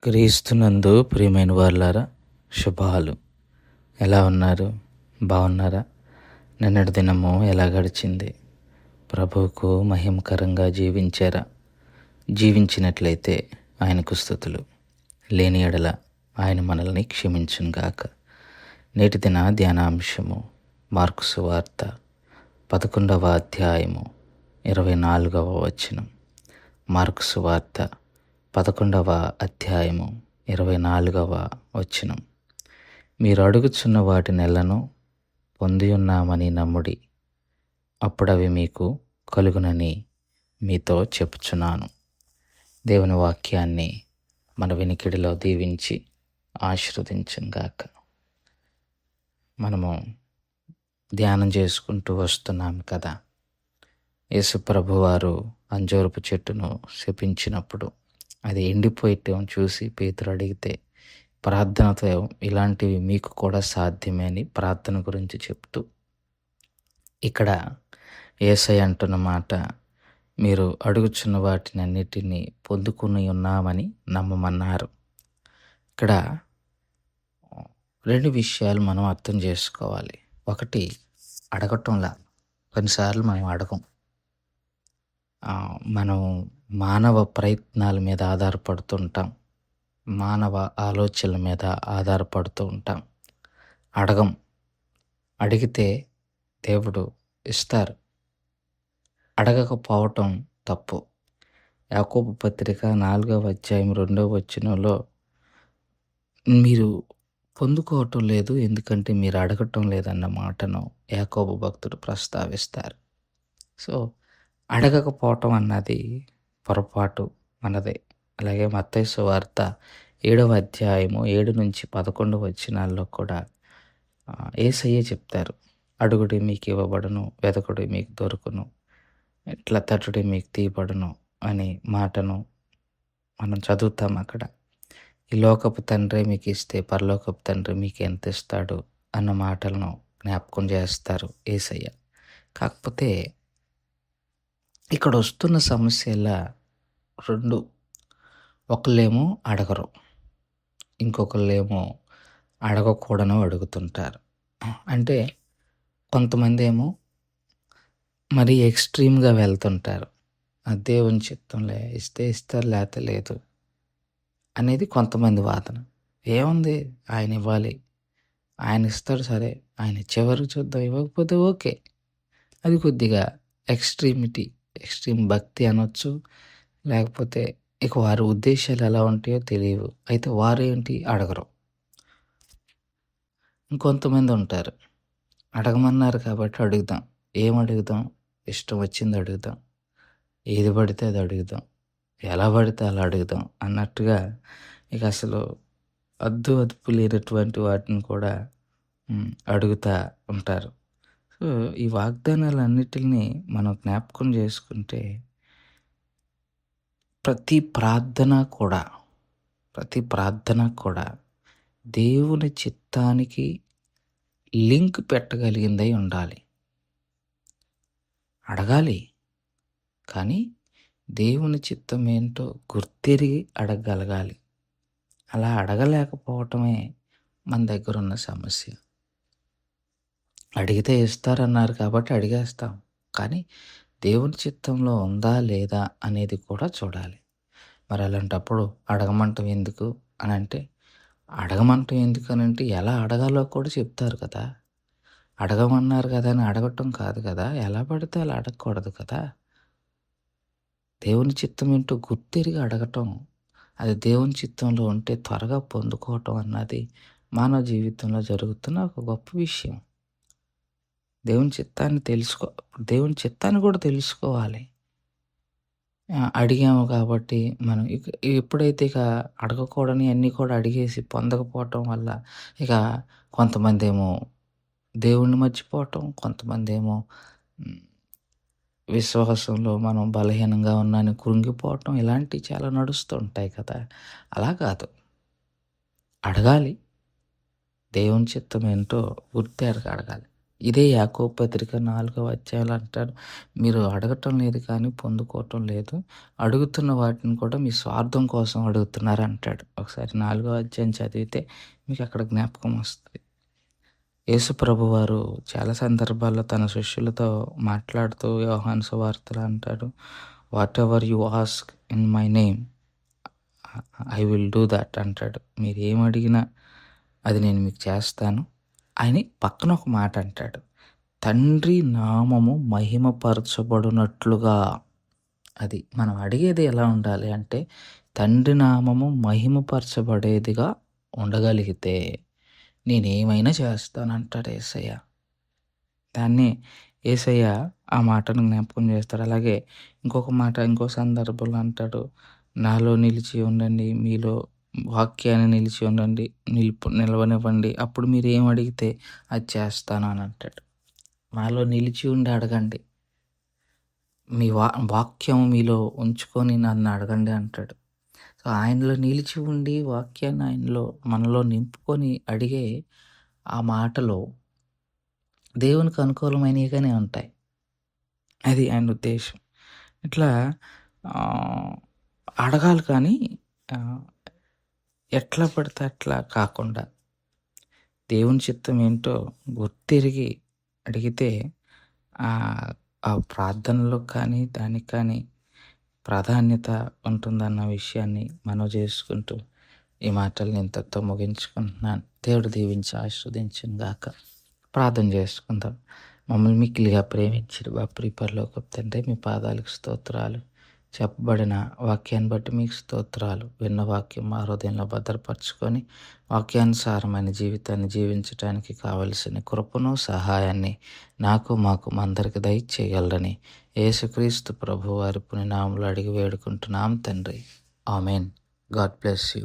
క్రీస్తునందు ప్రియమైన వారులారా, శుభాలు. ఎలా ఉన్నారు? బాగున్నారా? నిన్నటి దినము ఎలా గడిచింది? ప్రభువుకు మహిమకరంగా జీవించారా? జీవించినట్లయితే ఆయనకు స్తుతులు. లేని ఎడల ఆయన మనల్ని క్షమించునుగాక. నేటి దిన ధ్యానాంశము మార్కు సువార్త 11వ అధ్యాయము 24వ వచనం. మార్కు సువార్త 11వ అధ్యాయము 24వ వచనం. మీరు అడుగుచున్న వాటి నెలను పొందియున్నామని నమ్ముడి, అప్పుడవి మీకు కలుగునని మీతో చెప్పుచున్నాను. దేవుని వాక్యాన్ని మన వినికిడిలో దీవించి ఆశీర్వదించుగాక. మనము ధ్యానం చేసుకుంటూ వస్తున్నాం కదా. యేసు ప్రభువారు అంజూరపు చెట్టును శపించినప్పుడు అది ఎండిపోయటం చూసి పేతురు అడిగితే, ప్రార్థనతో ఇలాంటివి మీకు కూడా సాధ్యమే అని ప్రార్థన గురించి చెప్తూ, ఇక్కడ యేసయ్య అంటున్న మాట, మీరు అడుగుచున్న వాటిని అన్నిటినీ పొందుకుని ఉన్నామని నమ్మమన్నారు. ఇక్కడ రెండు విషయాలు మనం అర్థం చేసుకోవాలి. ఒకటి, అడగటంలా. కొన్నిసార్లు మనం అడగం. మనం మానవ ప్రయత్నాల మీద ఆధారపడుతుంటాం, మానవ ఆలోచనల మీద ఆధారపడుతూ ఉంటాం. అడగం. అడిగితే దేవుడు ఇస్తారు. అడగకపోవటం తప్పు. యాకోబు పత్రిక 4వ అధ్యాయం 2వ వచనంలో, మీరు పొందుకోవటం లేదు ఎందుకంటే మీరు అడగటం లేదన్న మాటను యాకోబు భక్తుడు ప్రస్తావిస్తారు. సో అడగకపోవటం అన్నది పొరపాటు మనదే. అలాగే మత్తయి సువార్త 7వ అధ్యాయము 7 నుంచి 11 వచనాల్లో కూడా యేసయ్యే చెప్తారు, అడుగుడి మీకు ఇవ్వబడును, వెదకుడి మీకు దొరుకును, ఇట్లా తట్టుడి మీకు తీయబడును అనే మాటను మనం చదువుతాం అక్కడ. ఈ లోకపు తండ్రి మీకు ఇస్తే పరలోకపు తండ్రి మీకు ఎంత ఇస్తాడు అన్న మాటలను జ్ఞాపకం చేస్తారు యేసయ్య. కాకపోతే ఇక్కడ వస్తున్న సమస్యల రెండు. ఒకళ్ళేమో అడగరు, ఇంకొకళ్ళేమో అడగకూడను అడుగుతుంటారు. అంటే కొంతమంది ఏమో మరీ ఎక్స్ట్రీమ్గా వెళ్తుంటారు. దేవుని చిత్తంలే, ఇస్తే ఇస్తారు లేకపోతే లేదు అనేది కొంతమంది వాదన. ఏముంది, ఆయన ఇవ్వాలి, ఆయన ఇస్తాడు, సరే ఆయన ఇచ్చేవరకు చూద్దాం, ఇవ్వకపోతే ఓకే. అది కొద్దిగా ఎక్స్ట్రీమ్ భక్తి అనొచ్చు. లేకపోతే ఇక వారి ఉద్దేశాలు ఎలా ఉంటాయో తెలియవు. అయితే వారేంటి, అడగరు. ఇంకొంతమంది ఉంటారు, అడగమన్నారు కాబట్టి అడుగుదాం. ఏం అడుగుదాం? ఇష్టం వచ్చింది అడుగుదాం, ఏది పడితే అది అడుగుదాం, ఎలా పడితే అలా అడుగుదాం అన్నట్టుగా ఇక అసలు అదుపు లేనటువంటి వాటిని కూడా అడుగుతూ ఉంటారు. సో ఈ వాగ్దానాలన్నిటిని మనం జ్ఞాపకం చేసుకుంటే ప్రతి ప్రార్థన కూడా దేవుని చిత్తానికి లింక్ పెట్టగలిగిందై ఉండాలి. అడగాలి, కానీ దేవుని చిత్తం ఏంటో గుర్తెరిగి అడగగలగాలి. అలా అడగలేకపోవటమే మన దగ్గర ఉన్న సమస్య. అడిగితే ఇస్తారన్నారు కాబట్టి అడిగేస్తాం, కానీ దేవుని చిత్తంలో ఉందా లేదా అనేది కూడా చూడాలి. మరి అలాంటప్పుడు అడగమంటం ఎందుకు అని అంటే, ఎలా అడగాలో కూడా చెప్తారు కదా. అడగమన్నారు కదా అని అడగటం కాదు కదా, ఎలా పడితే అలా అడగకూడదు కదా. దేవుని చిత్తం ఏంటో గుర్తెరిగి అడగటం, అది దేవుని చిత్తంలో ఉంటే త్వరగా పొందుకోవటం అన్నది మానవ జీవితంలో జరుగుతున్న ఒక గొప్ప విషయం. దేవుని చిత్తాన్ని కూడా తెలుసుకోవాలి. అడిగాము కాబట్టి మనం ఎప్పుడైతే ఇక అడగకూడని అన్నీ కూడా అడిగేసి పొందకపోవటం వల్ల ఇక కొంతమంది ఏమో దేవుణ్ణి మర్చిపోవటం, కొంతమంది ఏమో విశ్వాసంలో మనం బలహీనంగా ఉన్నాని కృంగిపోవటం, ఇలాంటివి చాలా నడుస్తూ ఉంటాయి కదా. అలా కాదు, అడగాలి. దేవుని చిత్తం ఏంటో గుర్తెరగ అడగాలి. ఇదే యాకోబు పత్రిక 4వ అధ్యాయంలో అంటారు, మీరు అడగటం లేదు కానీ పొందుకోవటం లేదు, అడుగుతున్న వాటిని కూడా మీ స్వార్థం కోసం అడుగుతున్నారు అంటాడు. ఒకసారి 4వ అధ్యాయం చదివితే మీకు అక్కడ జ్ఞాపకం వస్తుంది. యేసు ప్రభువారు చాలా సందర్భాల్లో తన శిష్యులతో మాట్లాడుతూ యోహాను సువార్తలో అంటాడు, what ever you ask in my name I will do that అంటాడు. మీరు ఏమడిగినా అది నేను మీకు చేస్తాను అని పక్కన ఒక మాట అంటాడు, తండ్రి నామము మహిమపరచబడినట్లుగా. అది మనం అడిగేది ఎలా ఉండాలి అంటే తండ్రి నామము మహిమపరచబడేదిగా ఉండగలిగితే నేనేమైనా చేస్తానంటాడు యేసయ్య. దాన్ని యేసయ్య ఆ మాటను జ్ఞాపకం చేస్తాడు. అలాగే ఇంకొక మాట ఇంకో సందర్భంలో అంటాడు, నాలో నిలిచి ఉండండి, మీలో వాక్యాన్ని నిలిచి ఉండండి, నిలవనివ్వండి, అప్పుడు మీరు ఏం అడిగితే అది చేస్తాను అని అంటాడు. నాలో నిలిచి ఉండి అడగండి, మీ వాక్యం మీలో ఉంచుకొని నన్ను అడగండి అంటాడు. సో ఆయనలో నిలిచి ఉండి వాక్యాన్ని మనలో నింపుకొని అడిగే ఆ మాటలో దేవునికి అనుకూలమైనవిగానే ఉంటాయి. అది ఆయన ఉద్దేశం. ఇట్లా అడగాలి కానీ ఎట్లా పడితే అట్లా కాకుండా దేవుని చిత్తం ఏంటో గుర్తిరిగి అడిగితే ఆ ప్రార్థనలో కానీ దానికి కానీ ప్రాధాన్యత ఉంటుందన్న విషయాన్ని మనవి చేసుకుంటూ ఈ మాటల్ని ఇంతటితో ముగించుకుంటున్నాను. దేవుడు దీవించి ఆశీర్వదించును గాక. ప్రార్థన చేసుకుందాం. మమ్మల్ని మిక్కిలిగా ప్రేమించిన మా ప్రియ పరలోకపు తండ్రి, మీ పాదాలకు స్తోత్రాలు. చెప్పబడిన వాక్యాన్ని బట్టి మీకు స్తోత్రాలు. విన్న వాక్యం మా హృదయంలో భద్రపరచుకొని వాక్యానుసారమైన జీవితాన్ని జీవించడానికి కావలసిన కృపను సహాయాన్ని మాకు అందరికి దయచేయగలరని యేసుక్రీస్తు ప్రభు వారి పుణ్యనామములో అడిగి వేడుకుంటున్నాం తండ్రి. ఆమెన్. God bless you.